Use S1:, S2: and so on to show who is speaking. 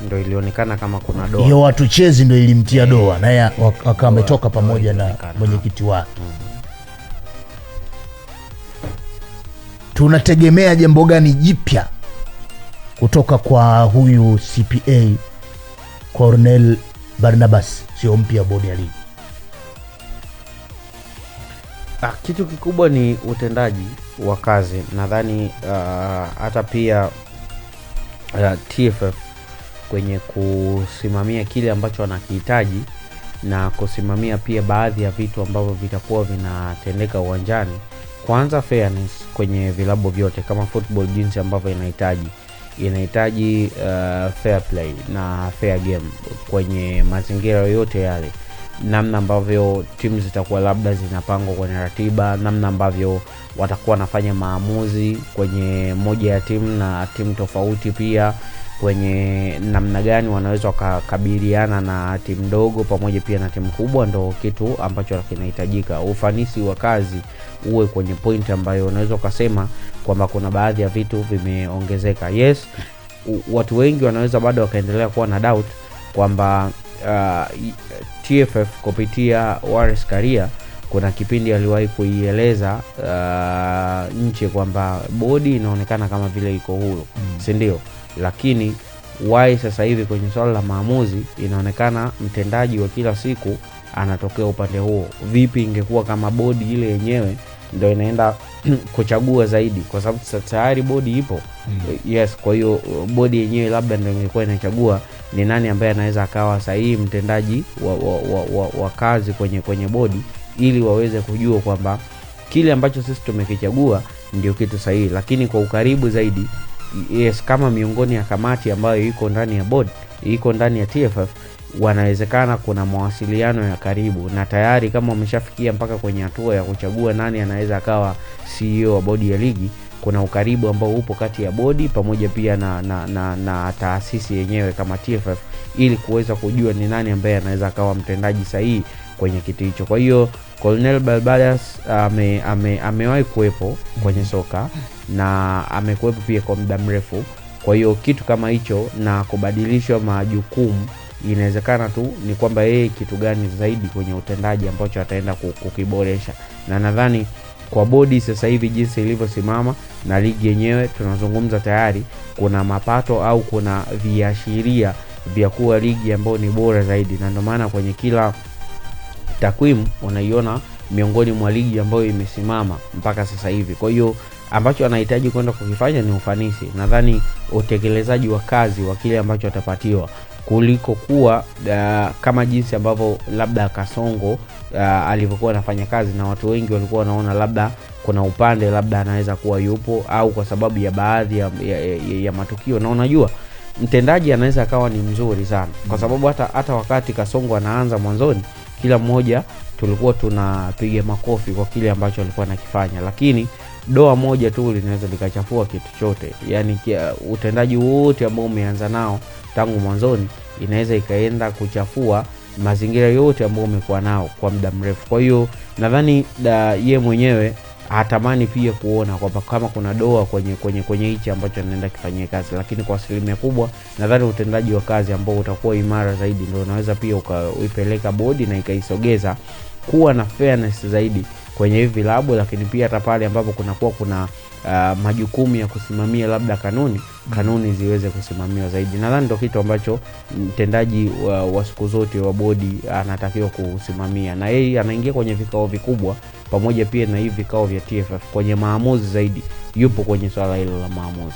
S1: ndio ilionekana kama kuna doa.
S2: Hiyo watu chezi ndio ilimtia doa naye akawa ametoka pamoja na mwenyekiti wake. Tunategemea jambo gani jipya kutoka kwa huyu CPA Cornel Barnabas, sio mpya bodi ya ligi?
S1: Kitu kikubwa ni utendaji wa kazi. Nadhani hata pia TFF kwenye kusimamia kile ambacho wanakihitaji na kusimamia pia baadhi ya vitu ambavyo vitakuwa vinatendeka uwanjani. Kwanza fairness kwenye vilabu vyote, kama football jinsi ambavyo inahitaji fair play na fair game kwenye mazingira yote yale, namna ambavyo timu zitakuwa labda zinapangwa kwenye ratiba, namna ambavyo watakuwa nafanya maamuzi kwenye moja ya timu na timu tofauti, pia kwenye namna gani wanaweza wakakabiliana na timu ndogo pamoja pia na timu kubwa, ndo kitu ambacho kinahitajika. Ufanisi wa kazi uwe kwenye point ambayo unaweza kusema kwamba kuna baadhi ya vitu vimeongezeka. Yes, watu wengi wanaweza bado wakaendelea kuwa na doubt kwamba TFF kupitia Wallace Karia kuna kipindi aliwahi kuieleza nje kwamba bodi inaonekana kama vile iko huru, si ndio? Lakini why sasa hivi kwenye swala la maamuzi inaonekana mtendaji wa kila siku anatokea upande huo? Vipi ingekuwa kama bodi ile yenyewe ndio inaenda kuchagua zaidi, kwa sababu tayari bodi ipo. Yes, kwa hiyo bodi yenyewe labda ndio ingekuwa inachagua ni nani ambaye anaweza akawa sahihi mtendaji wa kazi kwenye bodi, ili waweze kujua kwamba kile ambacho sisi tumekichagua ndio kitu sahihi. Lakini kwa ukaribu zaidi, yes, kama miongoni ya kamati ambayo iko ndani ya board, iko ndani ya TFF, wanawezekana kuna mawasiliano ya karibu, na tayari kama wameshafikia mpaka kwenye hatua ya kuchagua nani anaweza akawa CEO wa bodi ya ligi, kuna ukaribu ambao upo kati ya bodi pamoja pia na taasisi yenyewe kama TFF, ili kuweza kujua ni nani ambaye anaweza akawa mtendaji sahihi kwenye kitu hicho. Kwa hiyo Cornel Barnabas amewahi kuwepo kwenye soka na amekuwepo pia kwa muda mrefu. Kwa hiyo kitu kama hicho na kubadilishwa majukumu, inawezekana tu ni kwamba yeye kitu gani zaidi kwenye utendaji ambacho ataenda kukiboresha. Na nadhani kwa bodi sasa hivi jinsi ilivyosimama na ligi yenyewe, tunazungumza tayari kuna mapato au kuna viashiria vya kuwa ligi ambayo ni bora zaidi, na ndio maana kwenye kila takwimu unaiona miongoni mwa ligi ambayo imesimama mpaka sasa hivi. Kwa hiyo ambacho anahitaji kwenda kukifanya ni ufanisi. Nadhani utekelezaji wa kazi wa kile ambacho atapatiwa, kuliko kuwa kama jinsi ambavyo labda Kasongo alivyokuwa anafanya kazi, na watu wengi walikuwa wanaona labda kuna upande labda anaweza kuwa yupo, au kwa sababu ya baadhi ya matukio. Na unajua mtendaji anaweza akawa ni mzuri sana, kwa sababu hata wakati Kasongo anaanza mwanzoni, kila mmoja tulikuwa tunapiga makofi kwa kile ambacho alikuwa anakifanya, lakini doa moja tu linaweza likachafua kitu chote. Yani utendaji wote ambao umeanza nao tangu mwanzoni inaweza ikaenda kuchafua mazingira yote ambayo umekuwa nao kwa muda mrefu. Kwa hiyo nadhani yeye mwenyewe hatamani pia kuona kwamba kama kuna doa kwenye hichi ambacho anaenda kufanyia kazi, lakini kwa asilimia kubwa nadhani utendaji wa kazi ambao utakuwa imara zaidi ndio unaweza pia ukaipeleka bodi na ikaisogeza kuwa na fairness zaidi kwenye hivi vilabu, lakini pia hata pale ambapo kuna majukumu ya kusimamia labda kanuni ziweze kusimamiwa zaidi. Nadhani ndio kitu ambacho mtendaji wa siku zote wa bodi anatakiwa kusimamia, na yeye anaingia kwenye vikao vikubwa pamoja pia na hivi vikao vya TFF kwenye maamuzi zaidi, yupo kwenye swala hilo la maamuzi.